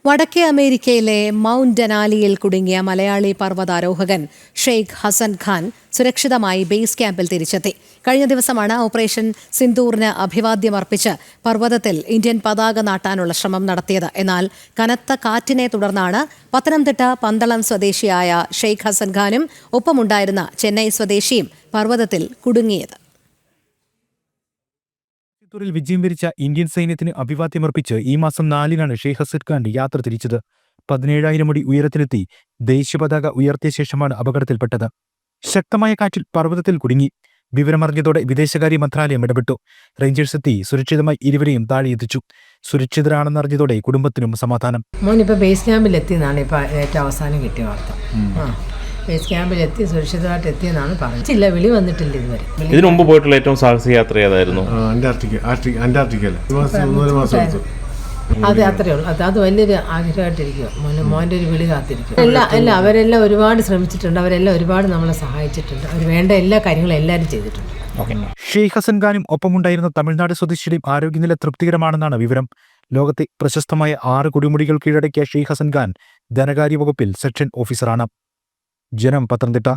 വടക്കേ അമേരിക്കയിലെ മൗണ്ട് ഡെനാലിയിൽ കുടുങ്ങിയ മലയാളി പർവ്വതാരോഹകൻ ഷെയ്ഖ് ഹസൻ ഖാൻ സുരക്ഷിതമായി ബേസ് ക്യാമ്പിൽ തിരിച്ചെത്തി. കഴിഞ്ഞ ദിവസമാണ് ഓപ്പറേഷൻ സിന്ദൂറിന് അഭിവാദ്യമർപ്പിച്ച് പർവ്വതത്തിൽ ഇന്ത്യൻ പതാക നാട്ടാനുള്ള ശ്രമം നടത്തിയത്. എന്നാൽ കനത്ത കാറ്റിനെ തുടർന്നാണ് പത്തനംതിട്ട പന്തളം സ്വദേശിയായ ഷെയ്ഖ് ഹസൻ ഖാനും ഒപ്പമുണ്ടായിരുന്ന ചെന്നൈ സ്വദേശിയും പർവ്വതത്തിൽ കുടുങ്ങിയത്. ിൽ വിജയം വരിച്ച ഇന്ത്യൻ സൈന്യത്തിന് അഭിവാദ്യമർപ്പിച്ച് ഈ മാസം 4-നാണ് ഷെയ്ഖ് ഹസൻ ഖാൻ യാത്ര തിരിച്ചത്. 17,000 അടി ഉയരത്തിലെത്തി ദേശീയ പതാക ഉയർത്തിയ ശേഷമാണ് അപകടത്തിൽപ്പെട്ടത്. ശക്തമായ കാറ്റിൽ പർവ്വതത്തിൽ കുടുങ്ങി. വിവരമറിഞ്ഞതോടെ വിദേശകാര്യ മന്ത്രാലയം ഇടപെട്ടു. റേഞ്ചേഴ്സ് എത്തി സുരക്ഷിതമായി ഇരുവരെയും താഴെയെത്തിച്ചു. സുരക്ഷിതരാണെന്നറിഞ്ഞതോടെ കുടുംബത്തിനും സമാധാനം. മോനിപ്പോൾ ബേസ് ക്യാമ്പിൽ എത്തിയെന്നാണ് ഇപ്പോൾ ഏറ്റവും അവസാനം കിട്ടിയ വാർത്ത. ബേസ് ക്യാമ്പിലെത്തി സുരക്ഷിതമായിട്ട് എത്തിയെന്നാണ് പറഞ്ഞില്ല. വിളി വന്നിട്ടില്ല ഇതുവരെ. ഇതിനു മുമ്പ് പോയിട്ടുള്ള ഏറ്റവും സാഹസിക യാത്ര ഏതായിരുന്നു? അന്റാർട്ടിക്കയിൽ അത് അത്രയേ ഉള്ളൂ. അത് വലിയൊരു ആഗ്രഹമായിട്ടിരിക്കുക. മോൻ്റെ ഒരു വിളി കാത്തിരിക്കും. അവരെല്ലാം ഒരുപാട് ശ്രമിച്ചിട്ടുണ്ട്. അവരെല്ലാം ഒരുപാട് നമ്മളെ സഹായിച്ചിട്ടുണ്ട്. അവർ വേണ്ട എല്ലാ കാര്യങ്ങളും എല്ലാവരും ചെയ്തിട്ടുണ്ട്. ഷെയ്ഖ് ഹസൻ ഖാനും ഒപ്പമുണ്ടായിരുന്ന തമിഴ്നാട് സ്വദേശിയുടെയും ആരോഗ്യനില തൃപ്തികരമാണെന്നാണ് വിവരം. ലോകത്തെ പ്രശസ്തമായ 6 കൊടുമുടികൾ കീഴടക്കിയ ഷെയ്ഖ് ഹസൻ ഖാൻ ധനകാര്യ വകുപ്പിൽ സെക്ഷൻ ഓഫീസറാണ്. ജനം, പത്തനംതിട്ട.